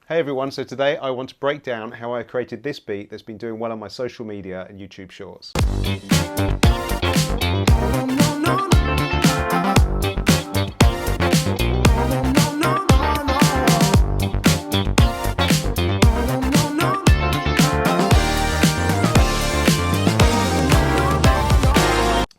Hey everyone, so today I want to break down how I created this beat that's been doing well on my social media and YouTube shorts.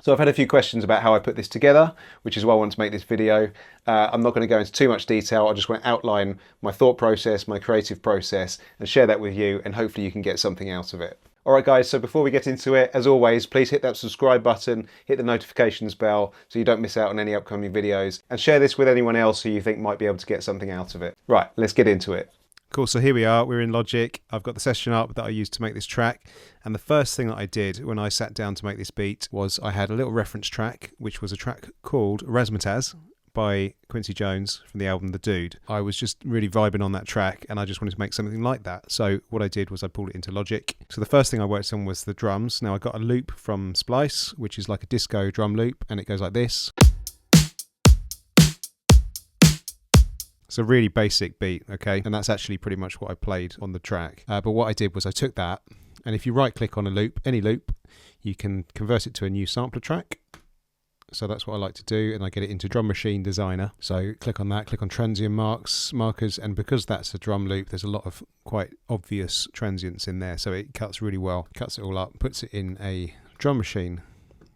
So I've had a few questions about how I put this together, which is why I want to make this video. I'm not going to go into too much detail. I just want to outline my thought process, my creative process, and share that with you, and hopefully you can get something out of it. Alright guys, so before we get into it, as always, please hit that subscribe button, hit the notifications bell so you don't miss out on any upcoming videos, and share this with anyone else who you think might be able to get something out of it. Right, let's get into it. Cool, so here we are, we're in Logic. I've got the session up that I used to make this track, and the first thing that I did when I sat down to make this beat was I had a little reference track, which was a track called Razzmatazz by Quincy Jones from the album The Dude. I was just really vibing on that track and I just wanted to make something like that. So what I did was I pulled it into Logic. So the first thing I worked on was the drums. Now I got a loop from Splice, which is like a disco drum loop, and it goes like this. It's a really basic beat, okay? And that's actually pretty much what I played on the track. But what I did was I took that, and if you right click on a loop, any loop, you can convert it to a new sampler track. So that's what I like to do, and I get it into Drum Machine Designer. So click on that, click on transient markers, and because that's a drum loop, there's a lot of quite obvious transients in there. So it cuts really well, cuts it all up, puts it in a Drum Machine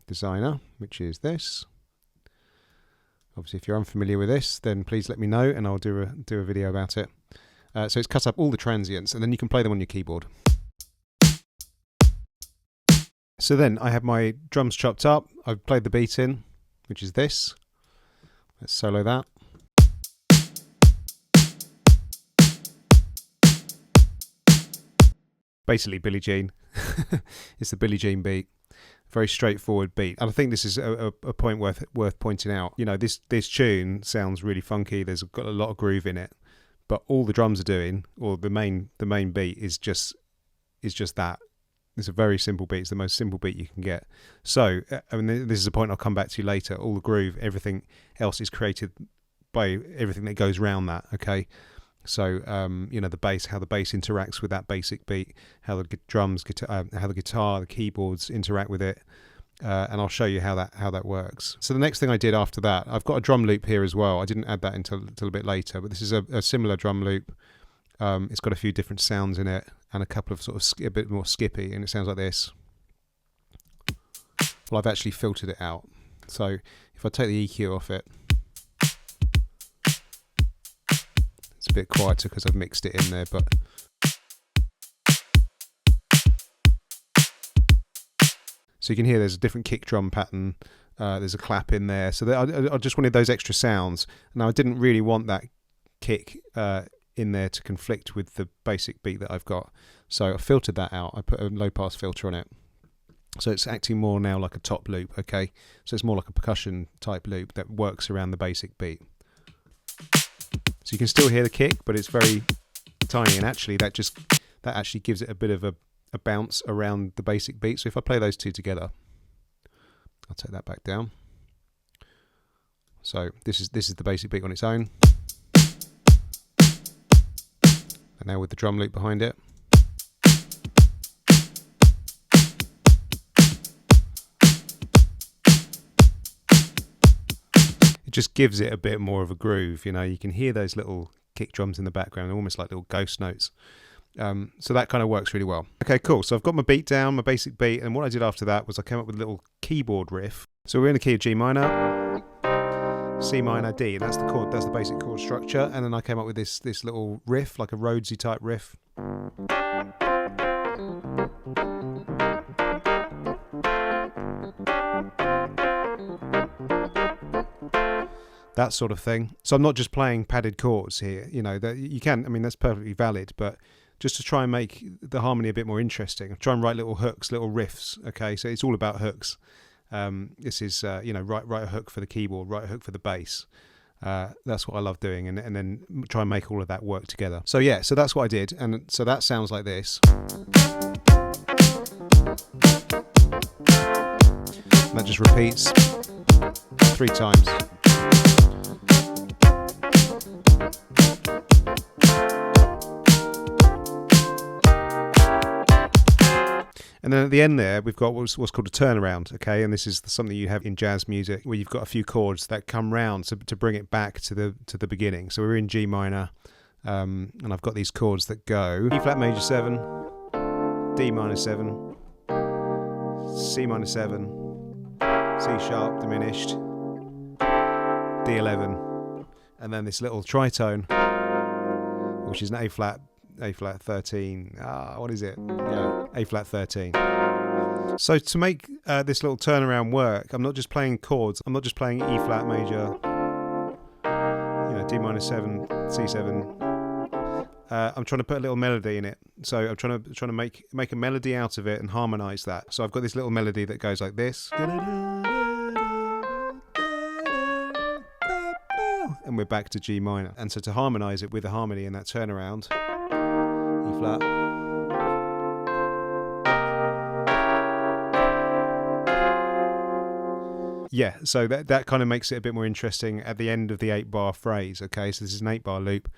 Designer, which is this. Obviously, if you're unfamiliar with this, then please let me know and I'll do a video about it. So it's cut up all the transients and then you can play them on your keyboard. So then I have my drums chopped up. I've played the beat in, which is this. Let's solo that. Basically Billie Jean. It's the Billie Jean beat. Very straightforward beat, and I think this is a point worth pointing out. You know, this tune sounds really funky. There's got a lot of groove in it, but all the drums are doing, or the main beat is just that. It's a very simple beat. It's the most simple beat you can get. So, I mean, this is a point I'll come back to later. All the groove, everything else is created by everything that goes around that. Okay. So, you know, the bass, how the bass interacts with that basic beat, how the drums, how the guitar, the keyboards interact with it, and I'll show you how that works. So the next thing I did after that, I've got a drum loop here as well. I didn't add that until a bit later, but this is a similar drum loop. It's got a few different sounds in it, and a couple of sort of a bit more skippy, and it sounds like this. Well, I've actually filtered it out. So if I take the EQ off it, it's a bit quieter because I've mixed it in there, but so you can hear there's a different kick drum pattern. There's a clap in there, so I just wanted those extra sounds. Now I didn't really want that kick in there to conflict with the basic beat that I've got, so I filtered that out. I put a low pass filter on it, so it's acting more now like a top loop. Okay, so it's more like a percussion type loop that works around the basic beat. So you can still hear the kick, but it's very tiny, and actually that actually gives it a bit of a bounce around the basic beat. So if I play those two together, I'll take that back down. So this is the basic beat on its own, and now with the drum loop behind it. It just gives it a bit more of a groove, you know. You can hear those little kick drums in the background, almost like little ghost notes. So that kind of works really well. Okay, cool. So I've got my beat down, my basic beat, and what I did after that was I came up with a little keyboard riff. So we're in the key of G minor, C minor, D. That's the chord. That's the basic chord structure. And then I came up with this little riff, like a Rhodesy type riff. That sort of thing. So I'm not just playing padded chords here, you know, that you can, I mean, that's perfectly valid, but just to try and make the harmony a bit more interesting, I try and write little hooks, little riffs. Okay, so it's all about hooks. This is, you know, write a hook for the keyboard, write a hook for the bass. That's what I love doing, and then try and make all of that work together. So yeah, so that's what I did, and so that sounds like this. And that just repeats 3 times. And then at the end there, we've got what's called a turnaround, okay? And this is something you have in jazz music, where you've got a few chords that come round to bring it back to the beginning. So we're in G minor, and I've got these chords that go E flat major 7, D minor 7, C minor 7, C sharp diminished, D11, and then this little tritone, which is an A flat 13. What is it? Yeah, A flat 13. So to make this little turnaround work, I'm not just playing chords. I'm not just playing E flat major, D minor 7, C7. I'm trying to put a little melody in it. So I'm trying to make a melody out of it and harmonize that. So I've got this little melody that goes like this. And we're back to G minor. And so to harmonize it with the harmony in that turnaround, E flat. Yeah, so that kind of makes it a bit more interesting at the end of the 8-bar phrase, okay? So this is an 8-bar loop.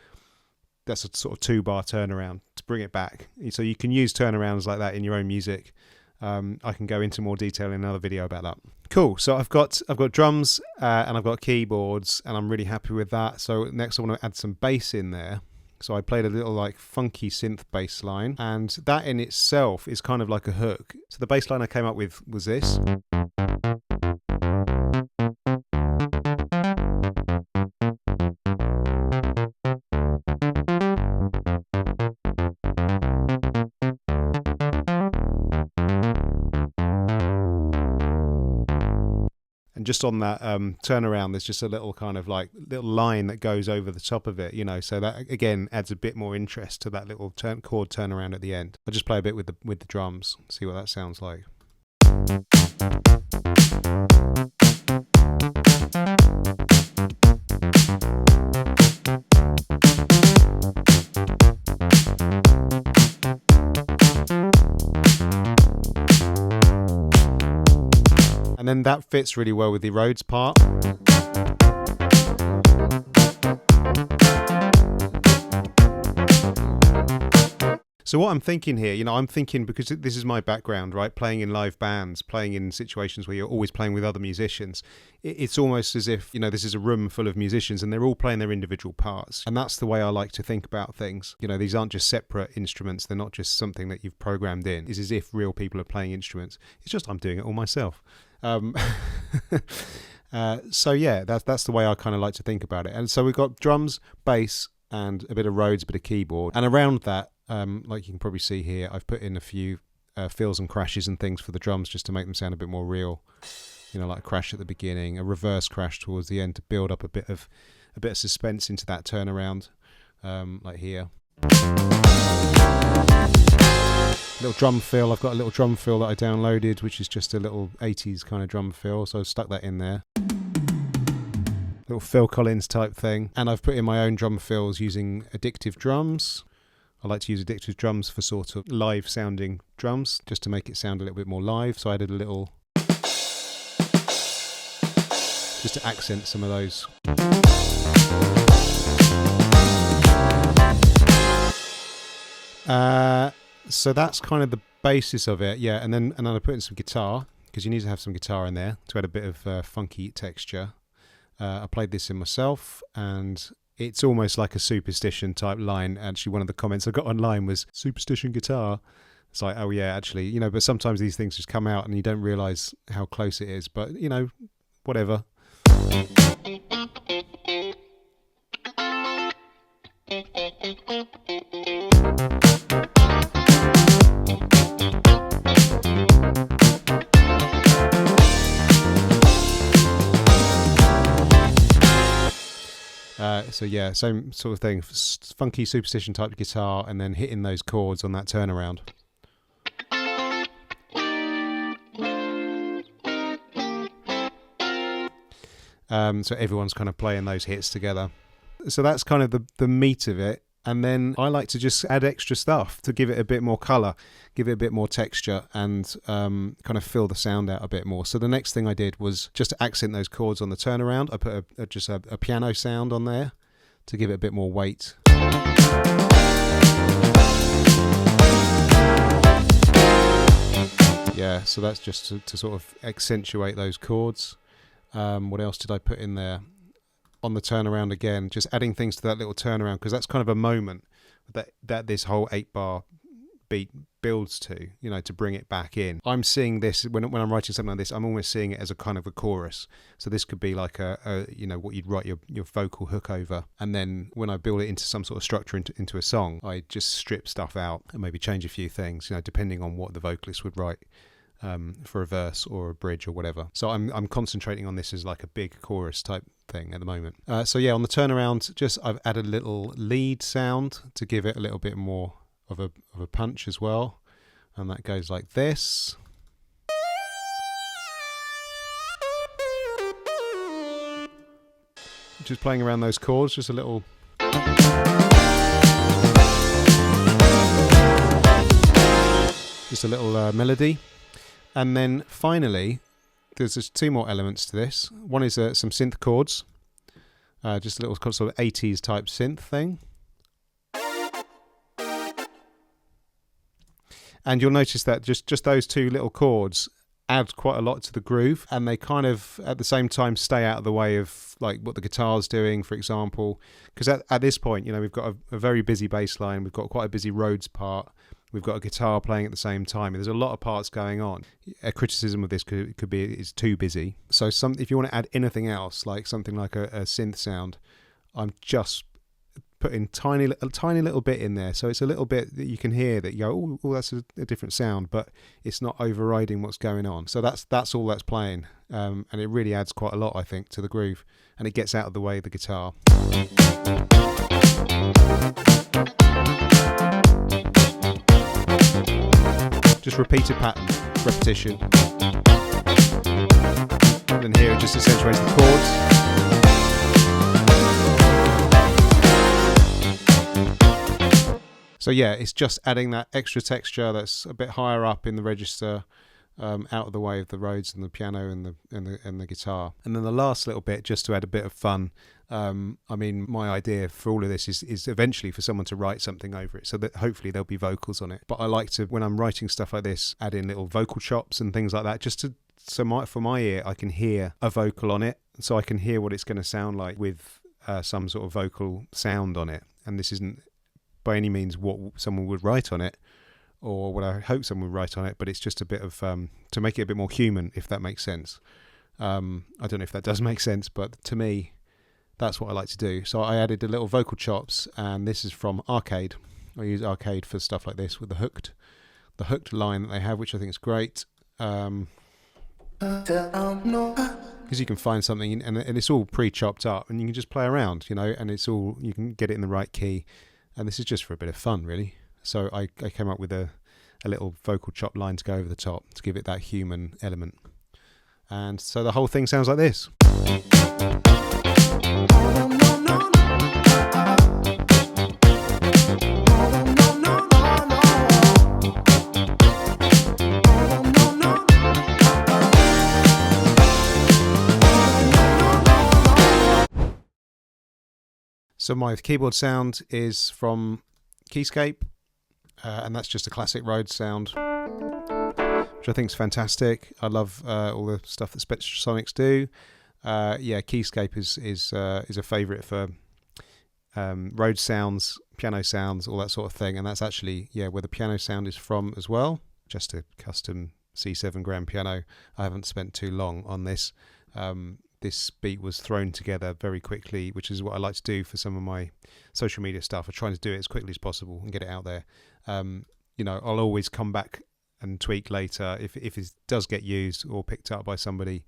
That's a sort of 2-bar turnaround to bring it back. So you can use turnarounds like that in your own music. I can go into more detail in another video about that. Cool, so I've got drums and I've got keyboards, and I'm really happy with that. So next I want to add some bass in there. So I played a little like funky synth bass line, and that in itself is kind of like a hook. So the bass line I came up with was this. And just on that turnaround, there's just a little kind of like little line that goes over the top of it, so that again adds a bit more interest to that little chord turnaround at the end. I'll just play a bit with the drums, see what that sounds like. And then that fits really well with the Rhodes part. So what I'm thinking here, I'm thinking, because this is my background, right? Playing in live bands, playing in situations where you're always playing with other musicians. It's almost as if, this is a room full of musicians and they're all playing their individual parts. And that's the way I like to think about things. These aren't just separate instruments. They're not just something that you've programmed in. It's as if real people are playing instruments. It's just I'm doing it all myself. So yeah, that's the way I kind of like to think about it. And so we've got drums, bass, and a bit of Rhodes, a bit of keyboard. And around that, like you can probably see here, I've put in a few fills and crashes and things for the drums just to make them sound a bit more real. Like a crash at the beginning, a reverse crash towards the end to build up a bit of suspense into that turnaround, like here. Little drum fill. I've got a little drum fill that I downloaded, which is just a little 80s kind of drum fill, so I stuck that in there. Little Phil Collins type thing. And I've put in my own drum fills using addictive drums. I like to use addictive drums for sort of live sounding drums, just to make it sound a little bit more live. So I added a little, just to accent some of those. So that's kind of the basis of it, yeah. And then I put in some guitar, because you need to have some guitar in there to add a bit of funky texture. I played this in myself, and it's almost like a Superstition type line. Actually, one of the comments I got online was Superstition guitar. It's like, oh yeah, actually, but sometimes these things just come out and you don't realise how close it is. But, whatever. So yeah, same sort of thing, funky Superstition type guitar, and then hitting those chords on that turnaround. So everyone's kind of playing those hits together. So that's kind of the meat of it. And then I like to just add extra stuff to give it a bit more colour, give it a bit more texture, and kind of fill the sound out a bit more. So the next thing I did was just to accent those chords on the turnaround. I put just a piano sound on there to give it a bit more weight. there. So that's just to sort of accentuate those chords. What else did I put in there? On the turnaround again, just adding things to that little turnaround, because that's kind of a moment that this whole 8-bar beat builds to, you know, to bring it back in. I'm seeing this when I'm writing something like this, I'm almost seeing it as a kind of a chorus. So this could be like a you know, what you'd write your vocal hook over, and then when I build it into some sort of structure into a song, I just strip stuff out and maybe change a few things, you know, depending on what the vocalist would write for a verse or a bridge or whatever. So I'm concentrating on this as like a big chorus type thing at the moment. So yeah, on the turnaround, just I've added a little lead sound to give it a little bit more of a punch as well, and that goes like this. Just playing around those chords, just a little. Just a little melody. And then finally, there's just 2 more elements to this. One is some synth chords, just a little sort of 80s type synth thing. And you'll notice that just those 2 little chords add quite a lot to the groove, and they kind of at the same time stay out of the way of like what the guitar's doing, for example. Because at this point, you know, we've got a very busy bass line, we've got quite a busy Rhodes part, we've got a guitar playing at the same time. There's a lot of parts going on. A criticism of this could be it's too busy. So if you want to add anything else, like something like a synth sound, I'm just putting a tiny little bit in there, so it's a little bit that you can hear that you go, oh, that's a different sound, but it's not overriding what's going on. So that's all that's playing, and it really adds quite a lot, I think, to the groove, and it gets out of the way of the guitar. Just repeated pattern, repetition, and then here it just accentuates the chords. So yeah, it's just adding that extra texture that's a bit higher up in the register, out of the way of the Rhodes and the piano and the guitar. And then the last little bit, just to add a bit of fun. I mean, my idea for all of this is eventually for someone to write something over it, so that hopefully there'll be vocals on it. But I like to, when I'm writing stuff like this, add in little vocal chops and things like that, just to for my ear, I can hear a vocal on it, so I can hear what it's going to sound like with some sort of vocal sound on it. And this isn't by any means what someone would write on it, or what I hope someone would write on it, but it's just a bit of to make it a bit more human, if that makes sense. I don't know if that does make sense, but to me, that's what I like to do. So I added a little vocal chops, and this is from Arcade. I use Arcade for stuff like this with the hooked line that they have, which I think is great. Because you can find something, and it's all pre-chopped up, and you can just play around, you know, and it's all, you can get it in the right key. And this is just for a bit of fun, really. So I came up with a little vocal chop line to go over the top to give it that human element. And so the whole thing sounds like this. So my keyboard sound is from Keyscape, and that's just a classic Rhodes sound, which I think is fantastic. I love all the stuff that Spectrasonics do. Yeah, Keyscape is a favourite for Rhodes sounds, piano sounds, all that sort of thing, and that's actually where the piano sound is from as well. Just a custom C7 grand piano. I haven't spent too long on this. This beat was thrown together very quickly, which is what I like to do for some of my social media stuff. I try to do it as quickly as possible and get it out there. You know, I'll always come back and tweak later. If it does get used or picked up by somebody,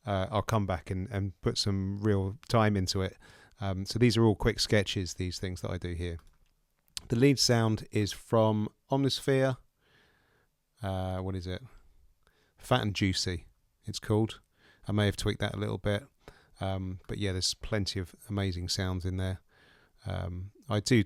I'll come back and put some real time into it. So these are all quick sketches, these things that I do here. The lead sound is from Omnisphere. What is it? Fat and Juicy, it's called. I may have tweaked that a little bit, but yeah, there's plenty of amazing sounds in there. I do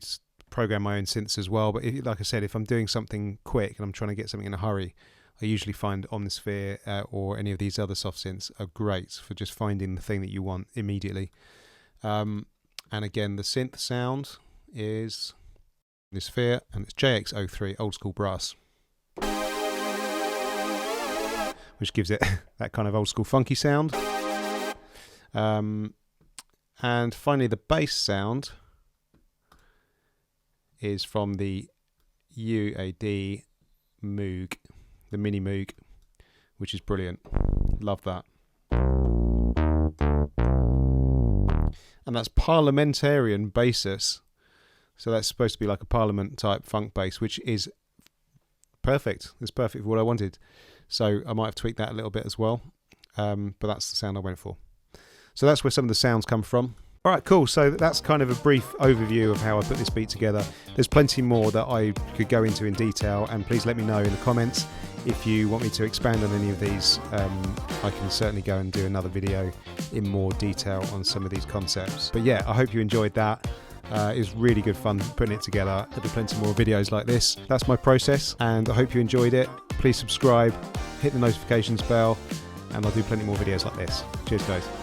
program my own synths as well, but like I said, if I'm doing something quick and I'm trying to get something in a hurry, I usually find Omnisphere or any of these other soft synths are great for just finding the thing that you want immediately. And again, the synth sound is Omnisphere, and it's JX03 old school brass. which gives it that kind of old school funky sound. And finally, the bass sound is from the UAD Moog, the Mini Moog, which is brilliant. Love that. And that's parliamentarian basses. So that's supposed to be like a parliament type funk bass, which is perfect. It's perfect for what I wanted. So I might have tweaked that a little bit as well. But that's the sound I went for. So that's where some of the sounds come from. All right, cool. So that's kind of a brief overview of how I put this beat together. There's plenty more that I could go into in detail, and please let me know in the comments if you want me to expand on any of these. I can certainly go and do another video in more detail on some of these concepts. But yeah, I hope you enjoyed that. It was really good fun putting it together. There'll be plenty more videos like this. That's my process, and I hope you enjoyed it. Please subscribe, hit the notifications bell, and I'll do plenty more videos like this. Cheers, guys.